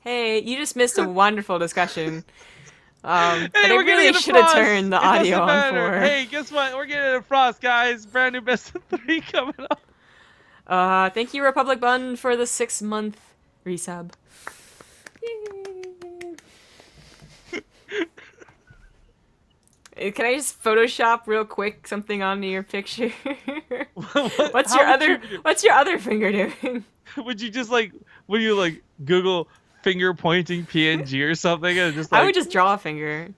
Hey, you just missed a wonderful discussion. But Hey, I we're getting really into should have frost. turned the It audio doesn't on matter. for. Hey, guess what? We're getting into frost, guys. Brand new best of 3 coming up. Thank you, Republic Bun, for the 6-month resub. Yay. Can I just Photoshop real quick something onto your picture? What's How your would other you do? What's your other finger doing? Would you just like? Would you like Google finger pointing PNG or something and just I would like? just draw a finger.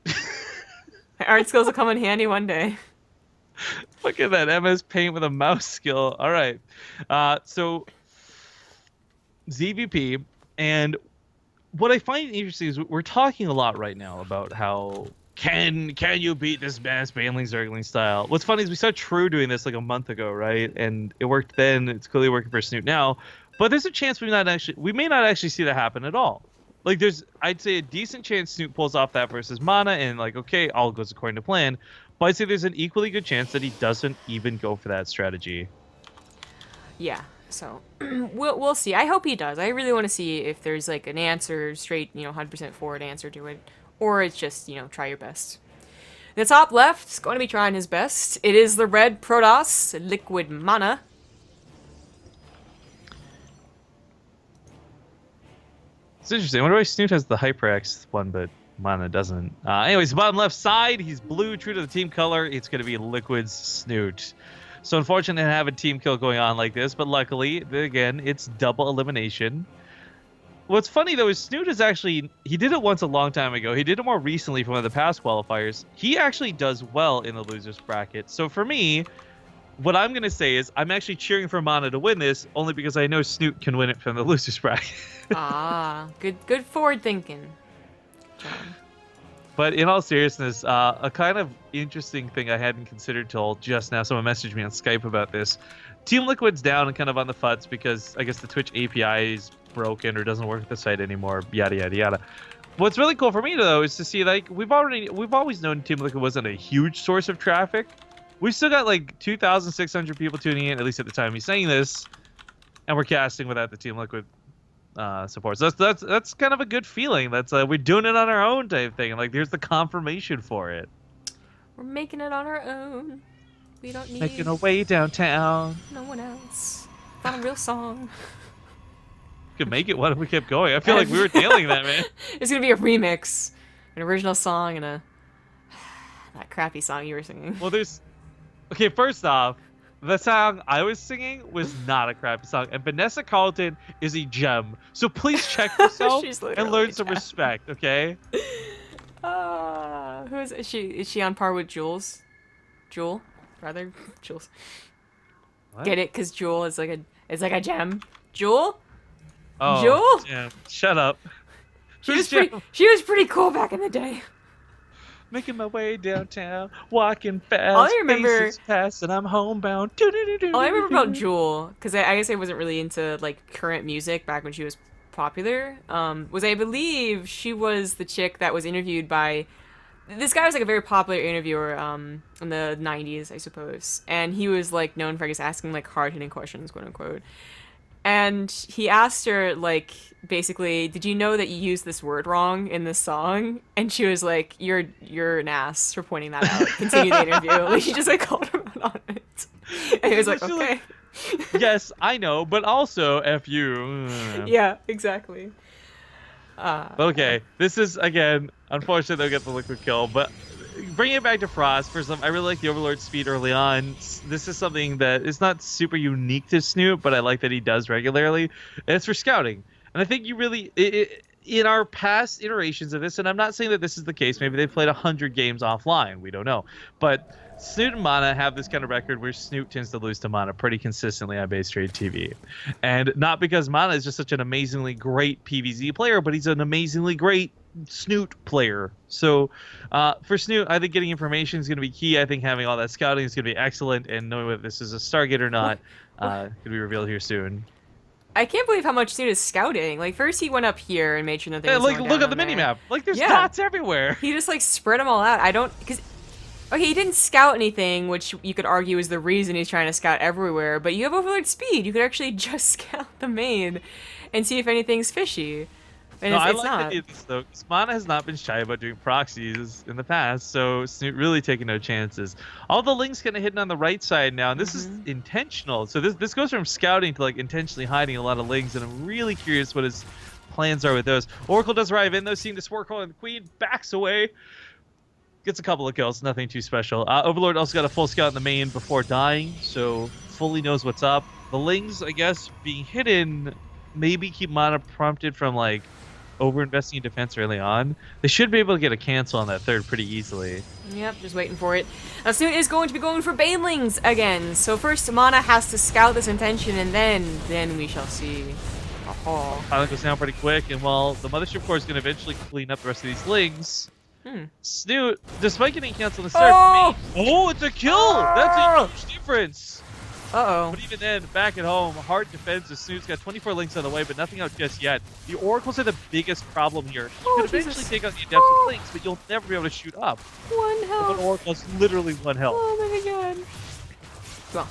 My art skills will come in handy one day. Look at that MS Paint with a mouse skill. All right. So ZVP, and what I find interesting is we're talking a lot right now about how can you beat this mass Baneling Zergling style. What's funny is we saw True doing this like a month ago, right? And it worked then. It's clearly working for Snute now. But there's a chance we may not actually see that happen at all. Like there's, I'd say, a decent chance Snute pulls off that versus MaNa, and like, okay, all goes according to plan. But I'd say there's an equally good chance that he doesn't even go for that strategy. Yeah. So we'll see. I hope he does. I really want to see if there's like an answer, straight 100% forward answer to it, or it's just try your best. The top left is going to be trying his best. It is the red Protoss liquid MaNa. It's interesting. I wonder why Snute has the HyperX one, but MaNa doesn't. Anyways, bottom left side, he's blue, true to the team color. It's going to be Liquid's Snute. So unfortunate to have a team kill going on like this, but luckily, again, it's double elimination. What's funny, though, is Snute is actually... He did it once a long time ago. He did it more recently for one of the past qualifiers. He actually does well in the losers bracket. So for me, what I'm going to say is I'm actually cheering for MaNa to win this, only because I know Snute can win it from the losers bracket. Good forward thinking, John. But in all seriousness, a kind of interesting thing I hadn't considered till just now. Someone messaged me on Skype about this. Team Liquid's down and kind of on the futs because I guess the Twitch API is broken or doesn't work with the site anymore. Yada yada yada. What's really cool for me though is to see like we've always known Team Liquid wasn't a huge source of traffic. We've still got like 2,600 people tuning in, at least at the time he's saying this, and we're casting without the Team Liquid support. So that's kind of a good feeling. That's we're doing it on our own type thing. And like there's the confirmation for it. We're making it on our own. We don't need Making our way downtown. no one else. Not a real song. Could make it. What if we kept going? I feel like we were nailing that, man. It's gonna be a remix, an original song, and that crappy song you were singing. Well, there's... Okay, first off, the song I was singing was not a crappy song, and Vanessa Carlton is a gem. So please check yourself and learn some respect, okay? Who is she? Is she on par with Jules? Jewel, rather Jules. What? Get it? Cause Jewel is like a gem. Jewel? Oh, Jewel? yeah. Shut up. She was pretty cool back in the day. Making my way downtown, walking fast. All I remember, faces past, and I'm homebound. all I remember about Jewel, because I guess I wasn't really into like current music back when she was popular, was I believe she was the chick that was interviewed by this guy. Was like a very popular interviewer in the 90s, I suppose, and he was like known for, I guess, asking like hard-hitting questions, quote unquote. And he asked her, like, basically, did you know that you used this word wrong in this song? And she was like, you're an ass for pointing that out. Continue the interview. Like, she just like called him out on it. And he was like, okay. Yes, I know, but also F you. Yeah, exactly. Okay, this is, again, unfortunately they'll get the liquid kill, but bringing it back to Frost, for some, I really like the Overlord speed early on. This is something that is not super unique to Snute, but I like that he does regularly, and it's for scouting. And I think you really, in our past iterations of this, and I'm not saying that this is the case, maybe they've played 100 games offline, we don't know, but Snute and MaNa have this kind of record where Snute tends to lose to MaNa pretty consistently on BaseTradeTV. And not because MaNa is just such an amazingly great PvZ player, but he's an amazingly great Snute player. So for Snute, I think getting information is going to be key. I think having all that scouting is going to be excellent, and knowing whether this is a Stargate or not could be revealed here soon. I can't believe how much Snute is scouting. Like, first he went up here and made sure that there was Like, no one look down at the on there. minimap. Like, there's dots everywhere. He just like spread them all out. I don't, because Okay, he didn't scout anything, which you could argue is the reason he's trying to scout everywhere, but you have Overlord Speed. You could actually just scout the main and see if anything's fishy. And No, I it's like not. the this though. 'Cause MaNa has not been shy about doing proxies in the past, so Snute really taking no chances. All the links kind of hidden on the right side now, and this is intentional. So this goes from scouting to like intentionally hiding a lot of links, and I'm really curious what his plans are with those. Oracle does arrive in though, seeing the Sporkle, and the Queen backs away. Gets a couple of kills, nothing too special. Overlord also got a full scout in the main before dying, so fully knows what's up. The Lings, I guess, being hidden, maybe keep MaNa prompted from like over-investing in defense early on. They should be able to get a cancel on that third pretty easily. Yep, just waiting for it. Now, Snute is going to be going for Banelings again. So first, MaNa has to scout this intention, and then we shall see. Oh. Pilot goes down pretty quick, and while the Mothership Core is going to eventually clean up the rest of these Lings, Snute, despite getting canceled in the start, it's a kill! That's a huge difference! Uh-oh. But even then, back at home, hard defense as Snoot's got 24 links on the way, but nothing out just yet. The Oracles are the biggest problem here. You could eventually take out the Adepts with links, but you'll never be able to shoot up. One health. An Oracle's literally one health. Oh my god. Well,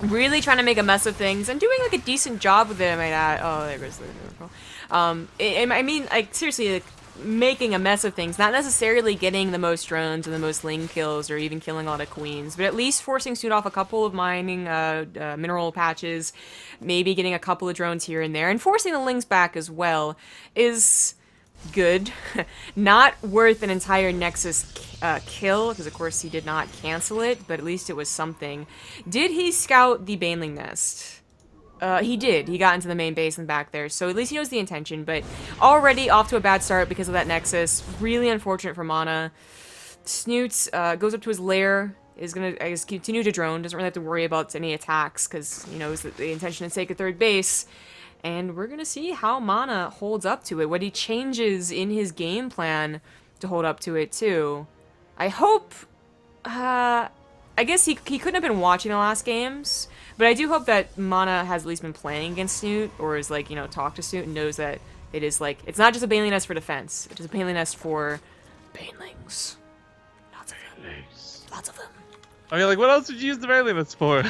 really trying to make a mess of things and doing like a decent job with it, I might add. Oh, there goes the Oracle. I mean, like, seriously, like, making a mess of things, not necessarily getting the most drones and the most ling kills or even killing a lot of queens, but at least forcing Snute off a couple of mining mineral patches, maybe getting a couple of drones here and there, and forcing the lings back as well is good. Not worth an entire Nexus kill, because of course he did not cancel it, but at least it was something. Did he scout the Baneling nest? He did. He got into the main base and back there, so at least he knows the intention, but already off to a bad start because of that Nexus. Really unfortunate for MaNa. Snute goes up to his lair, is going to, I guess, continue to drone, doesn't really have to worry about any attacks because he knows that the intention is to take a third base, and we're going to see how MaNa holds up to it, what he changes in his game plan to hold up to it, too. I hope, I guess he couldn't have been watching the last games, but I do hope that MaNa has at least been playing against Snute, or is, like, you know, talked to Snute and knows that it is, like, it's not just a Baneling nest for defense. It is a Baneling nest for Banelings. Lots of them. Lots of them. I mean, like, what else would you use the Baneling nest for?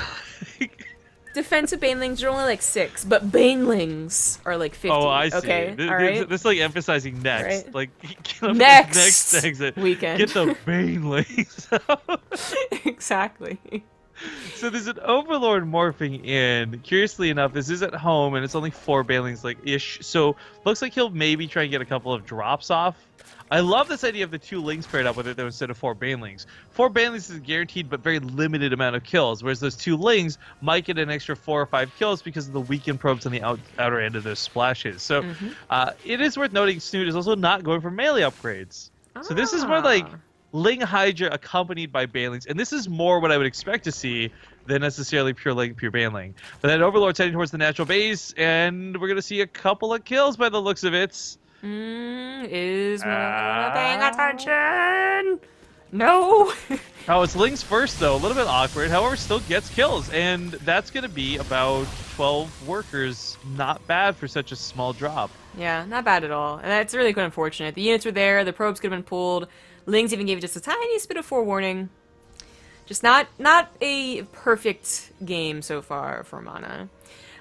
Defensive Banelings are only, like, 6, but Banelings are, like, 50. Oh, I see. Okay, alright? This like, emphasizing next. Right. Like, get up Next exit. weekend. Get the Banelings out. Exactly. So there's an Overlord morphing in. Curiously enough, this is at home, and it's only 4 Banelings, like, ish. So looks like he'll maybe try and get a couple of drops off. I love this idea of the 2 Lings paired up with it, though, instead of 4 Banelings. 4 Banelings is a guaranteed but very limited amount of kills, whereas those 2 Lings might get an extra 4 or 5 kills because of the weakened probes on the outer end of those splashes. So it is worth noting Snute is also not going for melee upgrades. So this is more like Ling Hydra accompanied by Banelings, and this is more what I would expect to see than necessarily pure Ling, pure Baneling. But then Overlord's heading towards the natural base, and we're going to see a couple of kills by the looks of it. Is MaNa paying attention? No! Oh, it's Ling's first, though. A little bit awkward. However, still gets kills, and that's going to be about 12 workers. Not bad for such a small drop. Yeah, not bad at all. And that's really quite unfortunate. The units were there, the probes could have been pulled. Lings even gave just a tiniest bit of forewarning. Just not a perfect game so far for MaNa.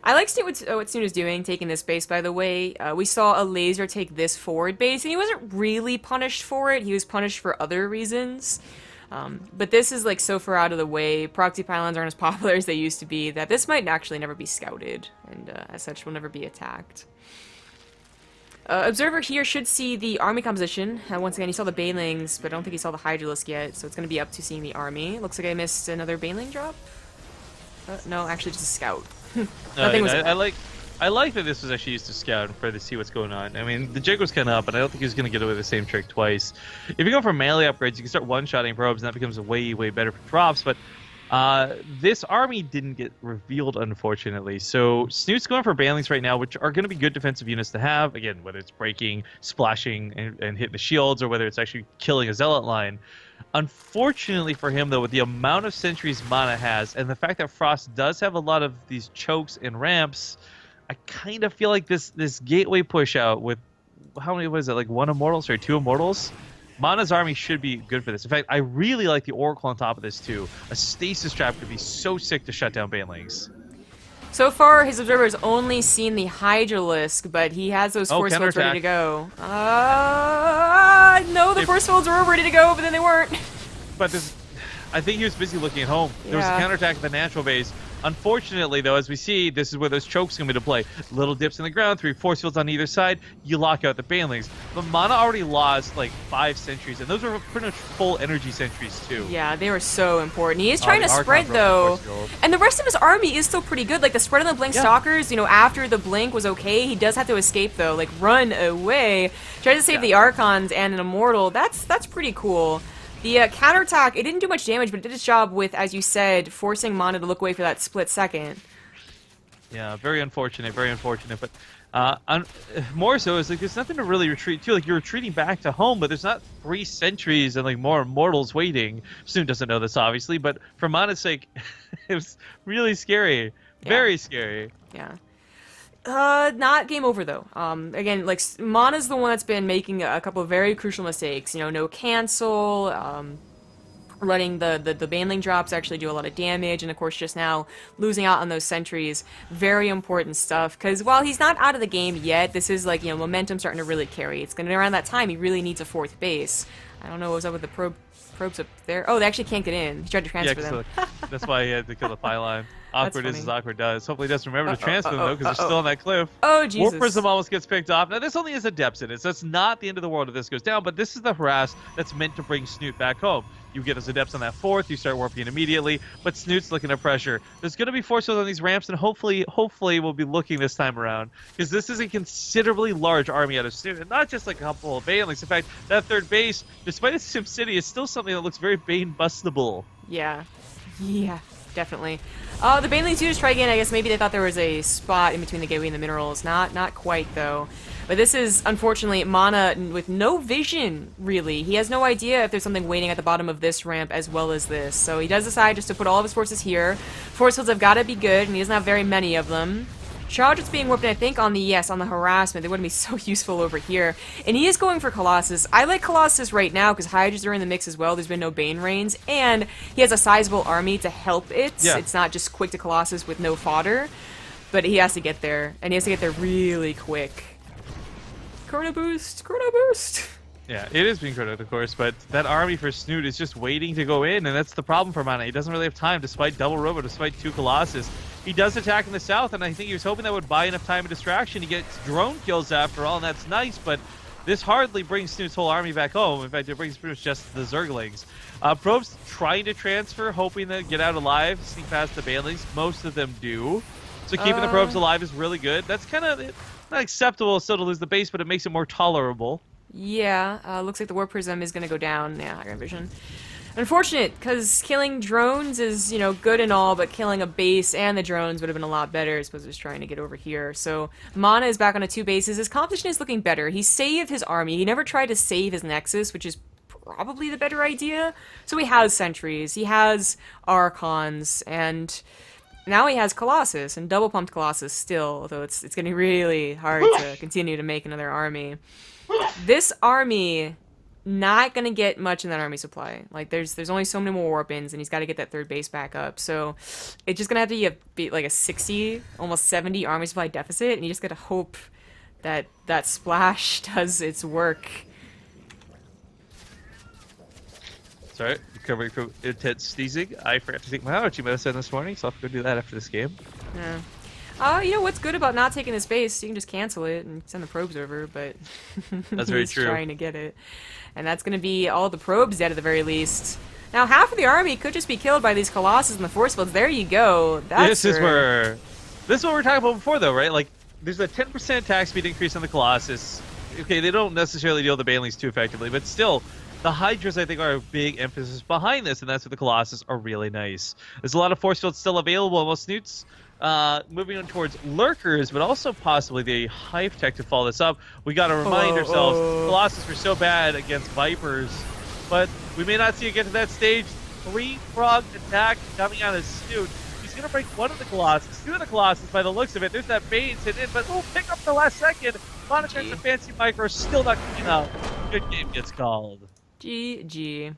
I like what Snute is doing, taking this base, by the way. We saw a laser take this forward base, and he wasn't really punished for it. He was punished for other reasons. But this is, like, so far out of the way. Proxy pylons aren't as popular as they used to be, that this might actually never be scouted, and as such will never be attacked. Observer here should see the army composition. Once again, he saw the Banelings, but I don't think he saw the Hydralisk yet, so it's going to be up to seeing the army. Looks like I missed another Baneling drop. No, actually just a scout. I like that this was actually used to scout and try to see what's going on. I mean, the jig was kind of up, and I don't think he was going to get away with the same trick twice. If you go for melee upgrades, you can start one-shotting probes, and that becomes way, way better for drops, but this army didn't get revealed, unfortunately. So Snoot's going for Banelings right now, which are going to be good defensive units to have. Again, whether it's breaking, splashing, and hitting the shields, or whether it's actually killing a zealot line. Unfortunately for him, though, with the amount of sentries MaNa has, and the fact that Frost does have a lot of these chokes and ramps, I kind of feel like this gateway push out with, how many was it, like 1 Immortals or 2 Immortals? MaNa's army should be good for this. In fact, I really like the Oracle on top of this too. A stasis trap could be so sick to shut down banelings. So far, his observer's only seen the Hydralisk, but he has those force fields ready to go. No, the force fields were ready to go, but then they weren't. But this, I think he was busy looking at home. There was a counterattack at the natural base. Unfortunately, though, as we see, this is where those chokes come into play. Little dips in the ground, 3 force fields on either side, you lock out the banelings. But MaNa already lost like 5 sentries, and those were pretty much full energy sentries too. Yeah, they were so important. He is trying to spread though, and the rest of his army is still pretty good. Like the spread on the Blink Stalkers, you know, after the Blink was okay, he does have to escape though, like run away. Tries to save the Archons and an Immortal. That's pretty cool. The counterattack, it didn't do much damage, but it did its job with, as you said, forcing MaNa to look away for that split second. Yeah, very unfortunate, very unfortunate. But more so, is like there's nothing to really retreat to. Like you're retreating back to home, but there's not 3 sentries and like more Immortals waiting. Snute doesn't know this, obviously, but for MaNa's sake, it was really scary. Very scary. Yeah. Not game over though. Again, like MaNa's the one that's been making a couple of very crucial mistakes. You know, no cancel, letting the baneling drops actually do a lot of damage, and of course just now losing out on those sentries. Very important stuff, because while he's not out of the game yet, this is like, you know, momentum starting to really carry. It's gonna be around that time he really needs a 4th base. I don't know what was up with the probes up there. Oh, they actually can't get in. He tried to transfer them. That's why he had to kill the pylon. Awkward as awkward does. Hopefully he doesn't remember to transfer them, though, because they're still on that cliff. Oh, Jesus. Warp Prism almost gets picked off. Now, this only has adepts in it, so it's not the end of the world if this goes down, but this is the harass that's meant to bring Snute back home. You get those adepts on that 4th, you start warping immediately, but Snute's looking at pressure. There's going to be force fields on these ramps, and hopefully we'll be looking this time around, because this is a considerably large army out of Snute, and not just like a couple of banelings. In fact, that 3rd base, despite its SimCity, is still something that looks very Bane-bustable. Yeah. Yeah. Definitely. The banelings do just try again. I guess maybe they thought there was a spot in between the gateway and the minerals. Not quite, though. But this is, unfortunately, MaNa with no vision, really. He has no idea if there's something waiting at the bottom of this ramp as well as this. So he does decide just to put all of his forces here. Force fields have got to be good, and he doesn't have very many of them. Charge is being warped, I think, on the harassment. They wouldn't be so useful over here. And he is going for Colossus. I like Colossus right now because Hydras are in the mix as well. There's been no Bane Rains. And he has a sizable army to help it. Yeah. It's not just quick to Colossus with no fodder. But he has to get there. And he has to get there really quick. Chrono Boost! Chrono Boost! Yeah, it is being critical, of course, but that army for Snute is just waiting to go in, and that's the problem for MaNa. He doesn't really have time, despite double Robo, despite 2 Colossus. He does attack in the south, and I think he was hoping that would buy enough time and distraction to get drone kills after all, and that's nice, but this hardly brings Snute's whole army back home. In fact, it brings pretty much just the Zerglings. Probes trying to transfer, hoping to get out alive, sneak past the banelings. Most of them do. So keeping the probes alive is really good. That's kind of not acceptable still to lose the base, but it makes it more tolerable. Yeah, looks like the Warp Prism is going to go down. Yeah, Iron Vision. Unfortunate, because killing drones is, you know, good and all, but killing a base and the drones would have been a lot better. I suppose he was trying to get over here. So MaNa is back on 2 bases. His competition is looking better. He saved his army. He never tried to save his Nexus, which is probably the better idea. So he has sentries. He has Archons, and now he has Colossus, and double pumped Colossus still, although it's going to be really hard to continue to make another army. This army, not going to get much in that army supply. Like, there's only so many more warp-ins, and he's got to get that 3rd base back up. So it's just going to have to be like a 60, almost 70 army supply deficit, and you just got to hope that that splash does its work. Sorry, recovering from intense sneezing. I forgot to take my allergy medicine this morning, so I'll have to go do that after this game. Yeah. You know what's good about not taking the space? You can just cancel it and send the probes over, but that's very true. Trying to get it. And that's going to be all the probes dead at the very least. Now, half of the army could just be killed by these Colossus and the Force Fields. There you go. This is what we were talking about before, though, right? Like, there's a 10% attack speed increase on the Colossus. Okay, they don't necessarily deal with the banelings too effectively, but still, the Hydras, I think, are a big emphasis behind this, and that's where the Colossus are really nice. There's a lot of Force Fields still available, almost Snute's moving on towards Lurkers, but also possibly the Hive Tech to follow this up. We got to remind ourselves, Colossus were so bad against Vipers, but we may not see it get to that stage. 3-pronged attack coming out of Snute. He's going to break one of the Colossus, 2 of the Colossus by the looks of it. There's that Bane sitting in, but pick up the last second. MaNa tries a fancy micro, still not coming out. Good game gets called. GG.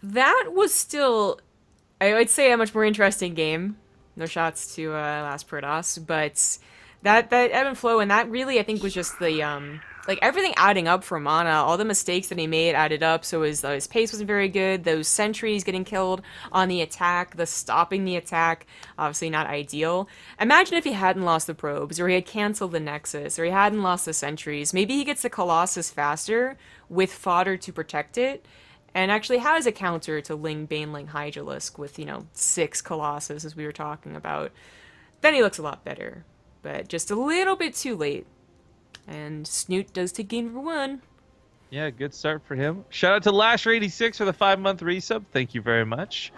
That was still, I would say, a much more interesting game. No shots to Last Protoss, but that ebb and flow, and that really, I think, was just the like everything adding up for MaNa. All the mistakes that he made added up. So his pace wasn't very good. Those sentries getting killed on the attack, the stopping the attack, obviously not ideal. Imagine if he hadn't lost the probes, or he had canceled the Nexus, or he hadn't lost the sentries. Maybe he gets the Colossus faster with fodder to protect it, and actually has a counter to Ling, Baneling, Hydralisk with, 6 Colossus, as we were talking about. Then he looks a lot better, but just a little bit too late. And Snute does take game number 1. Yeah, good start for him. Shout out to Lasher86 for the 5-month resub. Thank you very much.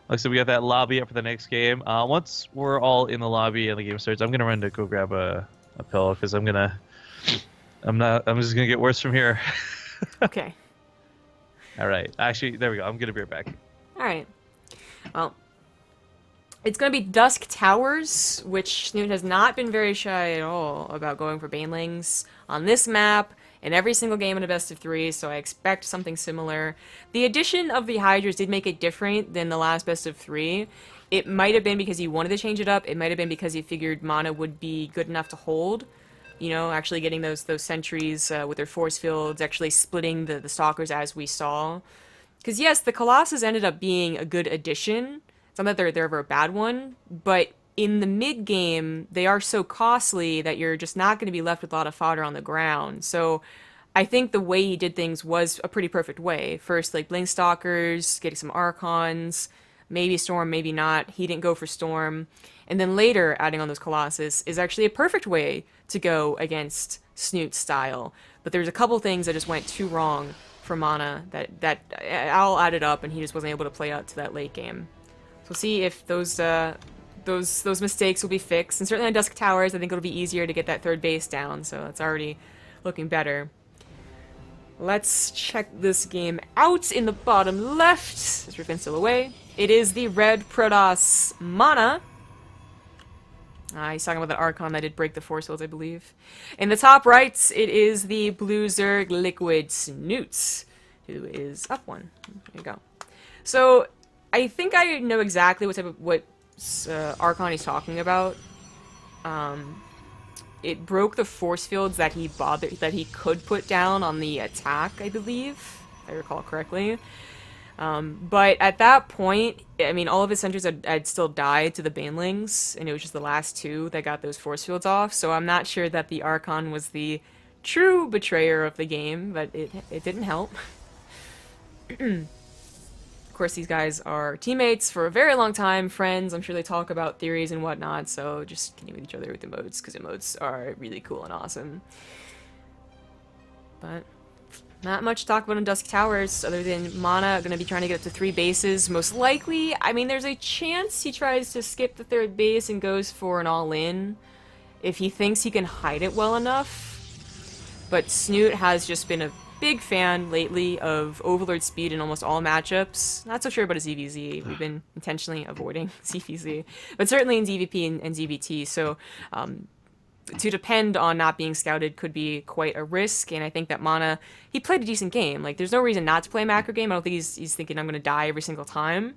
Looks like we got that lobby up for the next game. Once we're all in the lobby and the game starts, I'm gonna run to go grab a pill because I'm just gonna get worse from here. Okay. All right. Actually, there we go. I'm gonna be right back. All right. Well, it's going to be Dusk Towers, which Snute has not been very shy at all about going for Banelings on this map in every single game in a best of 3, so I expect something similar. The addition of the Hydras did make it different than the last best of 3. It might have been because he wanted to change it up. It might have been because he figured MaNa would be good enough to hold. Actually getting those sentries with their force fields, actually splitting the Stalkers as we saw. Because yes, the Colossus ended up being a good addition. It's not that they're ever a bad one, but in the mid-game, they are so costly that you're just not going to be left with a lot of fodder on the ground. So I think the way he did things was a pretty perfect way. First, like, Blink Stalkers, getting some Archons, maybe Storm, maybe not. He didn't go for Storm. And then later, adding on those Colossus is actually a perfect way to go against Snute's style. But there's a couple things that just went too wrong for MaNa that all added up, and he just wasn't able to play out to that late game. So we'll see if those mistakes will be fixed. And certainly on Dusk Towers, I think it'll be easier to get that third base down, so it's already looking better. Let's check this game out in the bottom left, as Riffin's still away. It is the red Protoss MaNa. He's talking about that Archon that did break the force fields, I believe. In the top right, it is the blue Zerg Liquid Snute, who is up 1. There you go. So I think I know exactly what Archon he's talking about. It broke the force fields that he could put down on the attack, I believe, if I recall correctly. But at that point, I mean, all of his sentries had still died to the Banelings, and it was just the last 2 that got those force fields off. So I'm not sure that the Archon was the true betrayer of the game, but it didn't help. Of course, these guys are teammates for a very long time, friends. I'm sure they talk about theories and whatnot, so just kidding with each other with emotes, because emotes are really cool and awesome. But not much to talk about in Dusk Towers, other than MaNa going to be trying to get up to 3 bases. Most likely, I mean, there's a chance he tries to skip the 3rd base and goes for an all-in if he thinks he can hide it well enough. But Snute has just been a big fan lately of Overlord speed in almost all matchups. Not so sure about his EVZ. We've been intentionally avoiding CVZ. But certainly in DVP and ZVT, so to depend on not being scouted could be quite a risk, and I think that MaNa, he played a decent game. Like, there's no reason not to play a macro game. I don't think he's thinking I'm going to die every single time.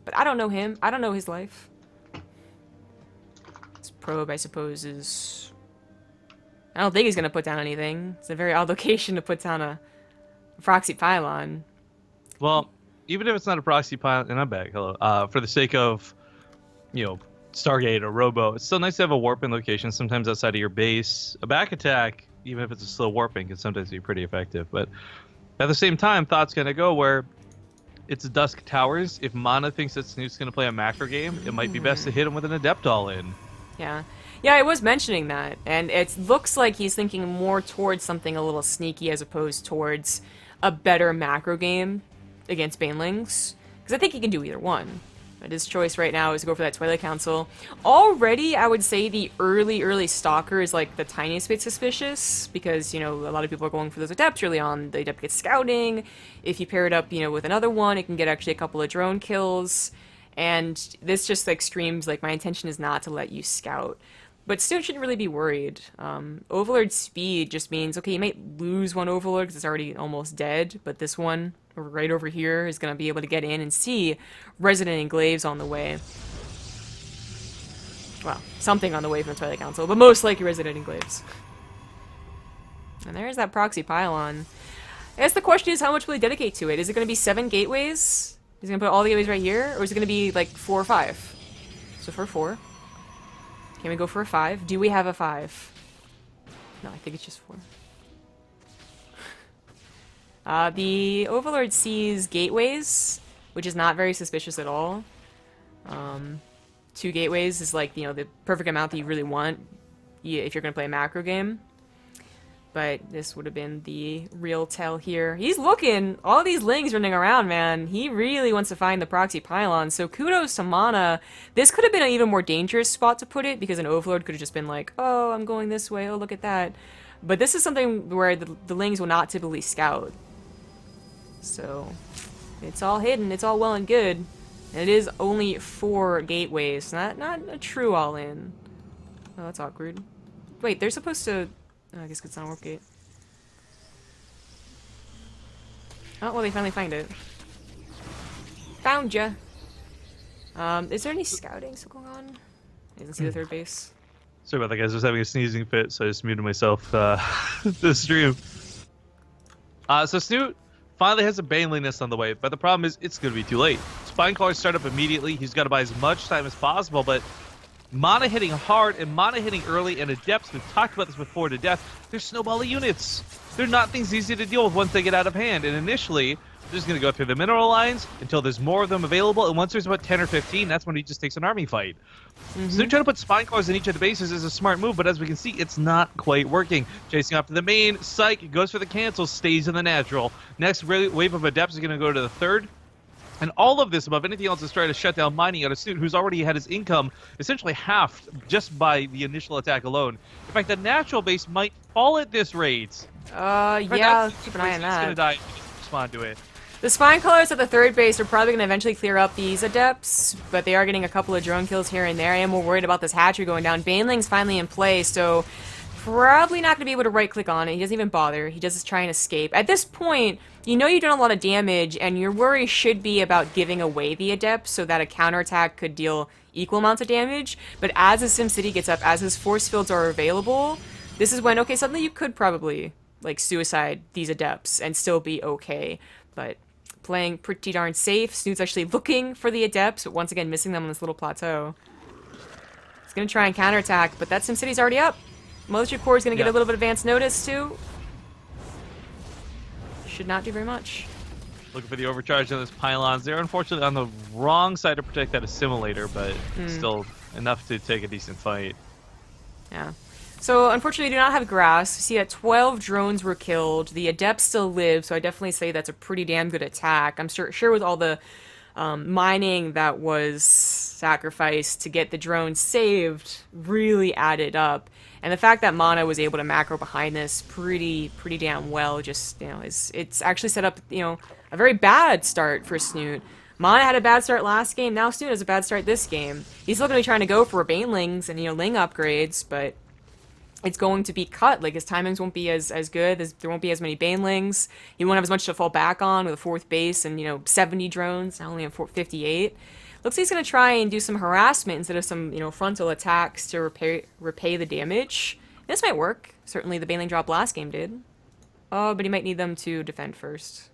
But I don't know him. I don't know his life. This probe, I suppose, is... I don't think he's going to put down anything. It's a very odd location to put down a proxy pylon. Well, even if it's not a proxy pylon, and I'm back, hello, for the sake of, Stargate or Robo, it's still nice to have a warping location sometimes outside of your base. A back attack, even if it's a slow warping, can sometimes be pretty effective. But at the same time, thought's going to go where it's Dusk Towers. If MaNa thinks that Snute's going to play a macro game, it might be best to hit him with an Adept all-in. Yeah. Yeah, I was mentioning that, and it looks like he's thinking more towards something a little sneaky as opposed towards a better macro game against Banelings, because I think he can do either one. But his choice right now is to go for that Twilight Council. Already, I would say the early Stalker is like the tiniest bit suspicious, because, a lot of people are going for those Adepts early on. The Adept gets scouting. If you pair it up, with another one, it can get actually a couple of drone kills. And this just, screams, my intention is not to let you scout. But Snute shouldn't really be worried. Overlord speed just means, okay, you might lose one Overlord because it's already almost dead, but this one right over here is going to be able to get in and see Resident Enclaves on the way. Well, something on the way from the Twilight Council, but most likely Resident Enclaves. And there's that proxy pylon. I guess the question is, how much will he dedicate to it? Is it going to be 7 gateways? Is he going to put all the gateways right here? Or is it going to be like 4 or 5? So for 4. Can we go for a 5? Do we have a 5? No, I think it's just 4. The Overlord sees gateways, which is not very suspicious at all. 2 gateways is like, you know, the perfect amount that you really want if you're going to play a macro game. But this would have been the real tell here. He's looking. All these lings running around, man. He really wants to find the proxy pylon. So kudos to MaNa. This could have been an even more dangerous spot to put it, because an Overlord could have just been like, oh, I'm going this way. Oh, look at that. But this is something where the lings will not typically scout. So it's all hidden. It's all well and good. And it is only 4 gateways. So not a true all-in. Oh, that's awkward. Wait, they're supposed to... Oh, I guess it's not a warp gate. Oh, well, they finally find it. Found ya! Is there any scouting still going on? I didn't see the 3rd base. Sorry about that, guys. I was having a sneezing fit, so I just muted myself this stream. So Snute finally has a Baneliness on the way, but the problem is it's going to be too late. Spinecrawlers start up immediately. He's got to buy as much time as possible, but MaNa hitting hard and MaNa hitting early and Adepts, we've talked about this before to death, they're snowbally units. They're not things easy to deal with once they get out of hand, and initially, they're just going to go through the mineral lines until there's more of them available, and once there's about 10 or 15, that's when he just takes an army fight. So they're trying to put Spinecrawlers in each of the bases is a smart move, but as we can see, it's not quite working. Chasing off to the main, Psych goes for the cancel, stays in the natural. Next wave of Adepts is going to go to the 3rd. And all of this, above anything else, is trying to shut down mining out of Snute, who's already had his income essentially halved just by the initial attack alone. In fact, the natural base might fall at this rate. Yeah, keep an eye on that. He's gonna die if he doesn't respond to it. The Spinecrawlers at the 3rd base are probably going to eventually clear up these Adepts, but they are getting a couple of drone kills here and there. I am more worried about this hatchery going down. Baneling's finally in play, so probably not going to be able to right-click on it. He doesn't even bother. He just try and escape. At this point, you know you've done a lot of damage, and your worry should be about giving away the Adept so that a counterattack could deal equal amounts of damage. But as his SimCity gets up, as his force fields are available, this is when, okay, suddenly you could probably, like, suicide these Adepts and still be okay. But playing pretty darn safe. Snoot's actually looking for the Adepts, but once again missing them on this little plateau. He's going to try and counterattack, but that SimCity's already up. Militia Corps is going to get a little bit of advance notice, too. Should not do very much. Looking for the overcharge on those pylons. They're unfortunately on the wrong side to protect that assimilator, but still enough to take a decent fight. Yeah. So, unfortunately, we do not have grass. We see that 12 drones were killed. The Adepts still live, so I definitely say that's a pretty damn good attack. I'm sure with all the mining that was sacrificed to get the drones saved really added up. And the fact that MaNa was able to macro behind this pretty damn well, just, you know, it's actually set up, you know, a very bad start for Snute. MaNa had a bad start last game, now Snute has a bad start this game. He's still going to be trying to go for Banelings and, you know, Ling upgrades, but it's going to be cut. Like, his timings won't be as good, there won't be as many Banelings. He won't have as much to fall back on with a 4th base and, you know, 70 drones, now only on 58. Looks like he's going to try and do some harassment instead of some, you know, frontal attacks to repay the damage. This might work. Certainly the Baneling drop last game did. Oh, but he might need them to defend first.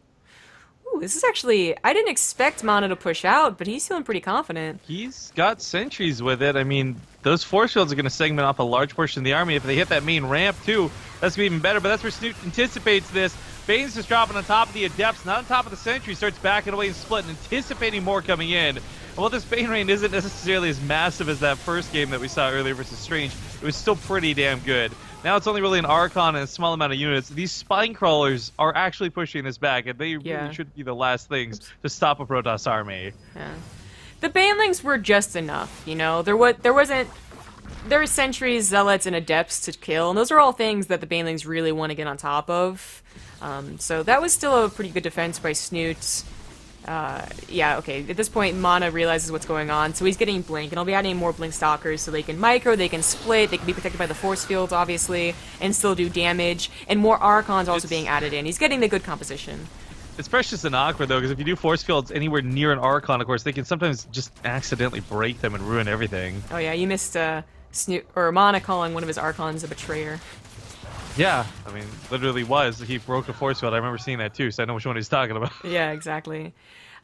Ooh, this is actually... I didn't expect MaNa to push out, but he's feeling pretty confident. He's got sentries with it. I mean, those force fields are going to segment off a large portion of the army. If they hit that main ramp, too, that's going to be even better. But that's where Snute anticipates this. Bane's just dropping on top of the Adepts, not on top of the sentry. Starts backing away and splitting, anticipating more coming in. And while this Bane rain isn't necessarily as massive as that first game that we saw earlier versus Strange, it was still pretty damn good. Now it's only really an Archon and a small amount of units. These spine crawlers are actually pushing this back, and they really should be the last things to stop a Protoss army. Yeah. The Banelings were just enough, you know? There were sentries, zealots, and adepts to kill, and those are all things that the Banelings really want to get on top of. So that was still a pretty good defense by Snute. Yeah, okay. At this point, MaNa realizes what's going on, so he's getting Blink, and I'll be adding more Blink Stalkers so they can micro, they can split, they can be protected by the force fields, obviously, and still do damage, and more Archons also being added in. He's getting the good composition. It's precious and awkward, though, because if you do force fields anywhere near an Archon, of course, they can sometimes just accidentally break them and ruin everything. Oh yeah, you missed Snute, or MaNa calling one of his Archons a betrayer. Yeah, I mean, literally was. He broke a force field. I remember seeing that, too, so I know which one he's talking about. Yeah, exactly.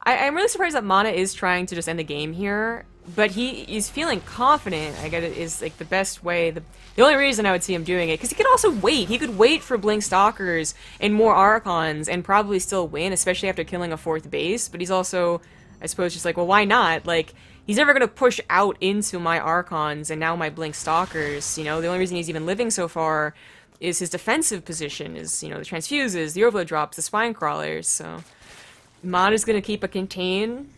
I'm really surprised that MaNa is trying to just end the game here, but he's feeling confident. I get it is like the best way. The only reason I would see him doing it, because he could also wait. He could wait for Blink Stalkers and more Archons and probably still win, especially after killing a 4th base. But he's also, I suppose, just like, well, why not? Like, he's never going to push out into my Archons and now my Blink Stalkers. You know, the only reason he's even living so far is his defensive position, is, you know, the transfuses, the overload drops, the spine crawlers, so... MaNa's gonna keep a contain,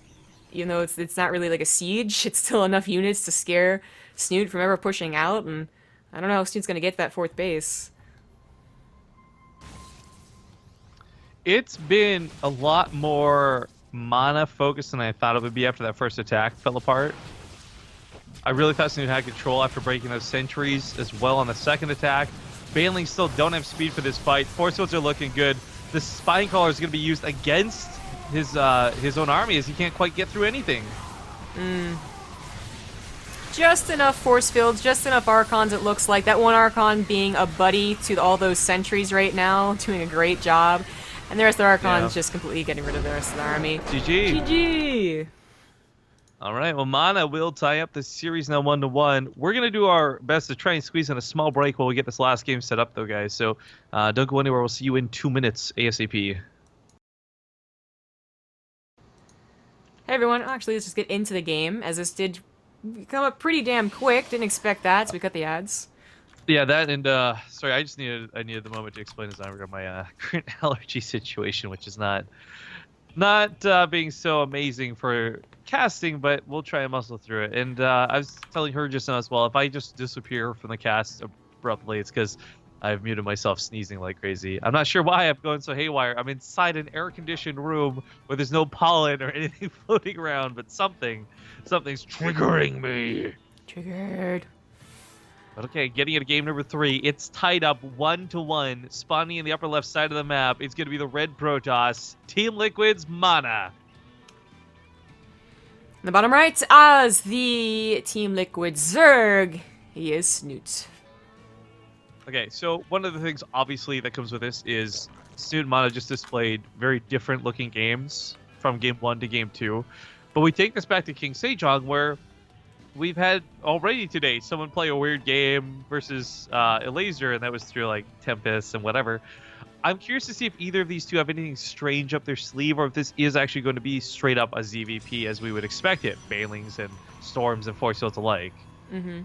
even though it's not really like a siege. It's still enough units to scare Snute from ever pushing out, and I don't know how Snute's gonna get that 4th base. It's been a lot more MaNa focused than I thought it would be after that first attack fell apart. I really thought Snute had control after breaking those sentries as well on the second attack. Banelings still don't have speed for this fight. Force fields are looking good. The spine crawler is going to be used against his own army, as he can't quite get through anything. Just enough force fields, just enough Archons, it looks like. That one Archon being a buddy to all those sentries right now, doing a great job. And the rest of the Archons just completely getting rid of the rest of the army. GG. GG! Alright, well, MaNa will tie up the series now 1-1. We're going to do our best to try and squeeze in a small break while we get this last game set up, though, guys. So don't go anywhere. We'll see you in 2 minutes, ASAP. Hey everyone, actually let's just get into the game, as this did come up pretty damn quick. Didn't expect that, so we cut the ads. Yeah, that and sorry, I needed the moment to explain as I regard my current allergy situation, which is not being so amazing for casting, but we'll try and muscle through it. And I was telling her just now as well, if I just disappear from the cast abruptly, it's because I've muted myself sneezing like crazy. I'm not sure why I'm going so haywire. I'm inside an air-conditioned room where there's no pollen or anything floating around, but something's triggering me. Triggered. Okay, getting into game number 3. It's tied up 1-1. Spawning in the upper left side of the map. It's going to be the Red Protoss. Team Liquid's MaNa. In the bottom right, as the Team Liquid Zerg, he is Snute. Okay, so one of the things, obviously, that comes with this is Snute and MaNa just displayed very different looking games from game 1 to game 2. But we take this back to King Sejong, where we've had already today someone play a weird game versus Elazer, and that was through like Tempest and whatever. I'm curious to see if either of these two have anything strange up their sleeve, or if this is actually going to be straight up a ZVP as we would expect it, Banelings and Storms and Force Fields alike. Mm-hmm.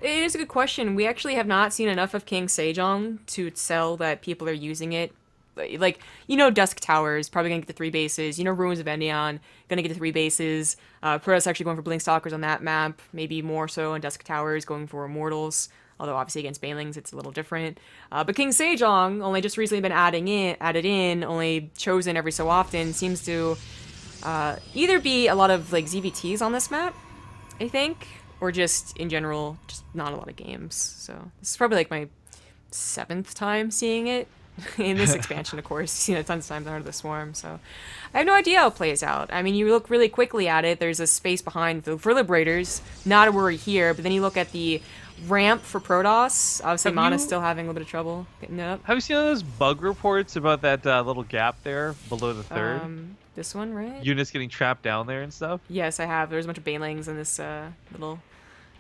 It is a good question. We actually have not seen enough of King Sejong to tell that people are using it. Like, you know, Dusk Tower is probably going to get the 3 bases. You know, Ruins of Endion going to get the 3 bases. Protoss actually going for Blink Stalkers on that map. Maybe more so on Dusk Towers going for Immortals. Although, obviously, against Banelings, it's a little different. But King Sejong, only just recently been added in, only chosen every so often, seems to either be a lot of, like, ZVTs on this map, I think, or just, in general, just not a lot of games. So, this is probably, like, my 7th time seeing it. In this expansion, of course, seen it tons of times under the Swarm, so I have no idea how it plays out. I mean, you look really quickly at it, there's a space behind for Liberators, not a worry here, but then you look at the ramp for Protoss, obviously MaNa's still having a little bit of trouble getting it up. Have you seen those bug reports about that little gap there below the 3rd? This one, right? Units getting trapped down there and stuff? Yes, I have. There's a bunch of Banelings in this little...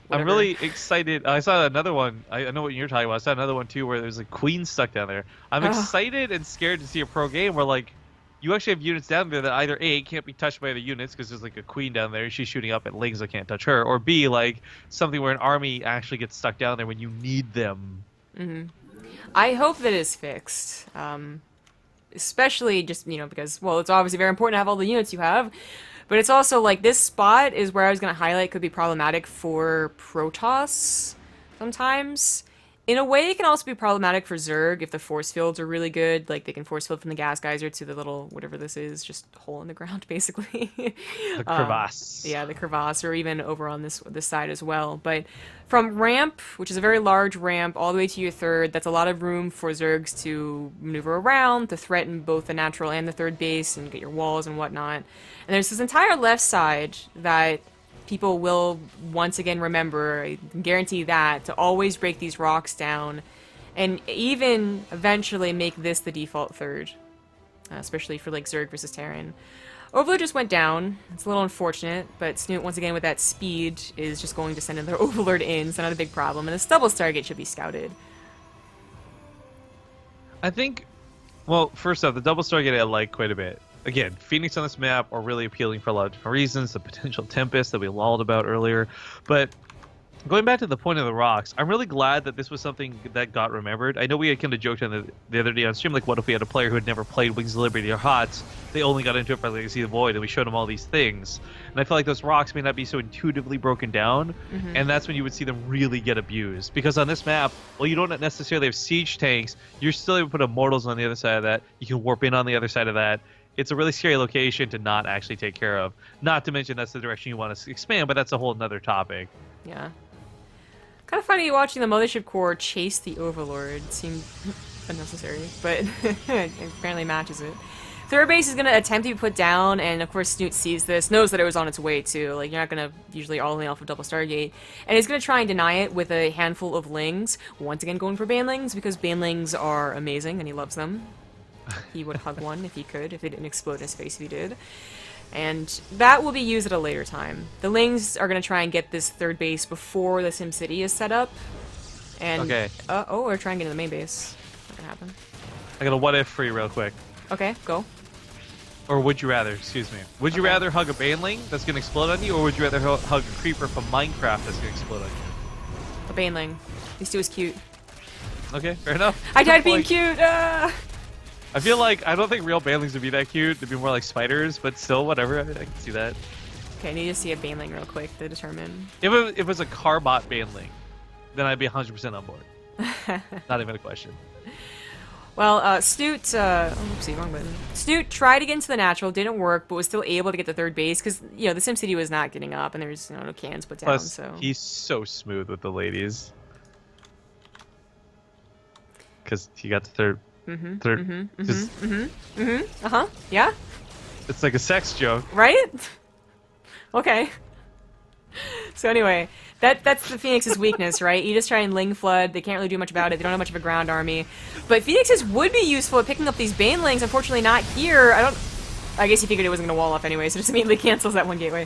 I'm really excited. I saw another one. I know what you're talking about. I saw another one too where there's a queen stuck down there. I'm excited and scared to see a pro game where like you actually have units down there that either A, can't be touched by other units because there's like a queen down there and she's shooting up at lings that can't touch her, or B, like something where an army actually gets stuck down there when you need them. Mm-hmm. I hope that is fixed. Especially just, you know, because, well, it's obviously very important to have all the units you have. But it's also, like, this spot is where I was going to highlight could be problematic for Protoss sometimes. In a way, it can also be problematic for Zerg if the force fields are really good. Like, they can force field from the gas geyser to the little, whatever this is, just hole in the ground, basically. The crevasse. Yeah, the crevasse, or even over on this side as well. But from ramp, which is a very large ramp, all the way to your third, that's a lot of room for Zergs to maneuver around, to threaten both the natural and the third base, and get your walls and whatnot. And there's this entire left side that people will once again remember, I guarantee that, to always break these rocks down and even eventually make this the default third, especially for like Zerg versus Terran. Overlord just went down. It's a little unfortunate, but Snute once again with that speed is just going to send another Overlord in, so not a big problem, and this double Stargate should be scouted. I think, well, first off, the double Stargate I like quite a bit. Again, Phoenix on this map are really appealing for a lot of different reasons. The potential Tempest that we lulled about earlier. But going back to the point of the rocks, I'm really glad that this was something that got remembered. I know we had kind of joked on the other day on stream, like, what if we had a player who had never played Wings of Liberty or HOTS? They only got into it by Legacy of the Void, and we showed them all these things. And I feel like those rocks may not be so intuitively broken down, and that's when you would see them really get abused. Because on this map, well, you don't necessarily have siege tanks. You're still able to put Immortals on the other side of that. You can warp in on the other side of that. It's a really scary location to not actually take care of. Not to mention that's the direction you want to expand, but that's a whole nother topic. Yeah. Kind of funny watching the Mothership Core chase the Overlord. Seemed unnecessary, but it apparently matches it. Third base is going to attempt to be put down, and of course Snute sees this, knows that it was on its way too. Like, you're not going to usually all in off of double Stargate. And he's going to try and deny it with a handful of Lings. Once again going for Banelings, because Banelings are amazing and he loves them. He would hug one if he could, if they didn't explode in his face if he did. And that will be used at a later time. The Lings are going to try and get this third base before the SimCity is set up. And, okay. Oh, we're trying to get into the main base. Not going to happen. I got a what if for you real quick. Okay, go. Or would you rather, excuse me. Would you rather hug a Baneling that's going to explode on you, or would you rather hug a Creeper from Minecraft that's going to explode on you? A Baneling. These two is cute. Okay, fair enough. I died being cute! I feel like, I don't think real Banelings would be that cute. They'd be more like spiders, but still, whatever. I can see that. Okay, I need to see a Baneling real quick to determine. If it was a Carbot Baneling, then I'd be 100% on board. Not even a question. Well, Snute, oopsie, wrong button. Snute tried to get into the natural, didn't work, but was still able to get to third base, because, you know, the SimCity was not getting up, and there's, you know, no cans put down, Plus, so... he's so smooth with the ladies. Because he got to third... Yeah? It's like a sex joke. Right? Okay. So anyway, that's the Phoenix's weakness, right? You just try and Ling Flood, they can't really do much about it, they don't have much of a ground army. But Phoenix's would be useful at picking up these Banelings, unfortunately not here. I guess he figured it wasn't going to wall off anyway, so just immediately cancels that one gateway.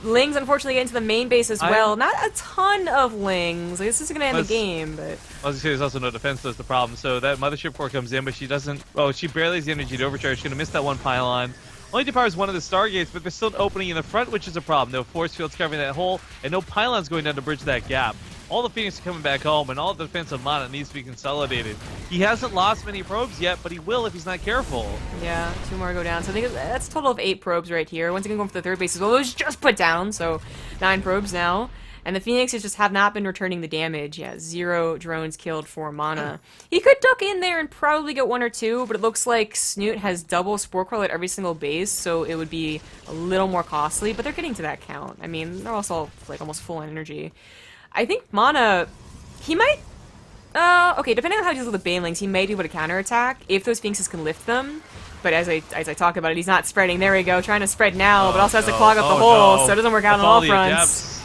Lings, unfortunately, get into the main base as well. Not a ton of Lings. Like, this isn't going to end the game, but... I was going to say, there's also no defense, that's the problem. So that Mothership Core comes in, but she doesn't... Oh, she barely has the energy to overcharge. She's going to miss that one pylon. Only depowers one of the Stargates, but there's still an opening in the front, which is a problem. No force fields covering that hole, and no pylons going down to bridge that gap. All the Phoenix are coming back home, and all the defense of MaNa needs to be consolidated. He hasn't lost many probes yet, but he will if he's not careful. Yeah, 2 more go down. So I think that's a total of 8 probes right here. Once again, going for the third base as well. It was just put down, so 9 probes now. And the Phoenixes just have not been returning the damage. Yeah, 0 drones killed for MaNa. He could duck in there and probably get 1 or 2, but it looks like Snute has double Spore Coil at every single base, so it would be a little more costly, but they're getting to that count. I mean, they're also like almost full on energy. I think MaNa, he might, okay, depending on how he deals with the Banelings, he may be able to counterattack if those Phoenixes can lift them. But as I talk about it, he's not spreading. There we go, trying to spread now, but also has to clog up the hole, so it doesn't work out on all fronts.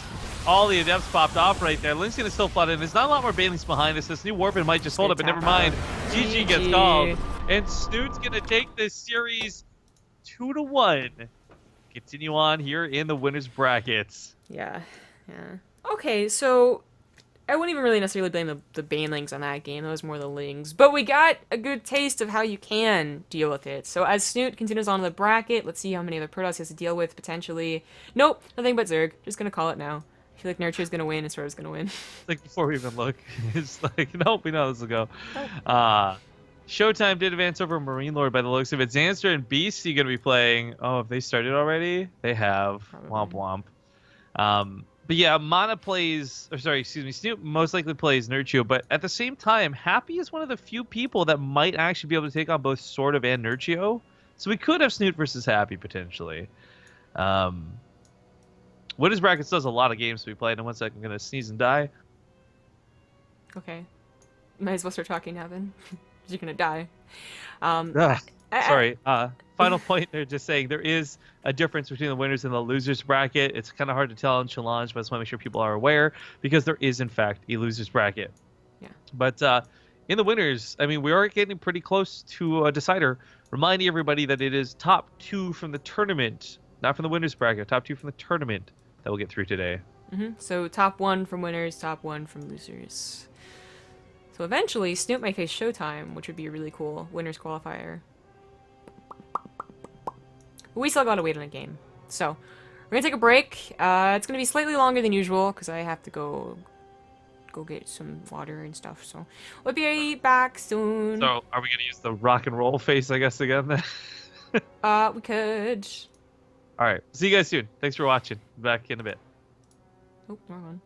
All the Adepts popped off right there. Link's gonna still flood in. There's not a lot more Banelings behind us. This new Warpin might just hold it, but never mind. GG gets called. And Snute's gonna take this series 2-1. Continue on here in the winners brackets. Yeah. Okay, so I wouldn't even really necessarily blame the Banelings on that game. That was more the Lings. But we got a good taste of how you can deal with it. So as Snute continues on to the bracket, let's see how many other Protoss he has to deal with, potentially. Nope, nothing but Zerg. Just gonna call it now. I feel like Nurture's gonna win, Asura's gonna win. Like, before we even look, it's like, nope, we know this will go. Showtime did advance over Marine Lord by the looks of it. Xanster and Beastie gonna be playing. Oh, have they started already? They have. Probably. Womp womp. But yeah, MaNa plays, or sorry, excuse me, Snute most likely plays Nurture, but at the same time, Happy is one of the few people that might actually be able to take on both Sort of and Nurture. So we could have Snute versus Happy potentially. Winners Brackets does a lot of games to be played. In 1 second, I'm going to sneeze and die. Okay. Might as well start talking now then. You're going to die. Sorry. Final point, they're just saying there is a difference between the winners and the losers bracket. It's kind of hard to tell in challenge, but I just want to make sure people are aware because there is, in fact, a losers bracket. Yeah. But in the winners, I mean, we are getting pretty close to a decider. Reminding everybody that it is top 2 from the tournament, not from the winners bracket, top 2 from the tournament that we'll get through today. So top 1 from winners, top 1 from losers. So eventually, Snute might face Showtime, which would be a really cool winners qualifier. But we still gotta wait on a game. So, we're gonna take a break. It's gonna be slightly longer than usual, because I have to go get some water and stuff. So, we'll be back soon. So, are we gonna use the rock and roll face, I guess, again? We could. Alright, see you guys soon. Thanks for watching. Back in a bit. Oh, wrong one.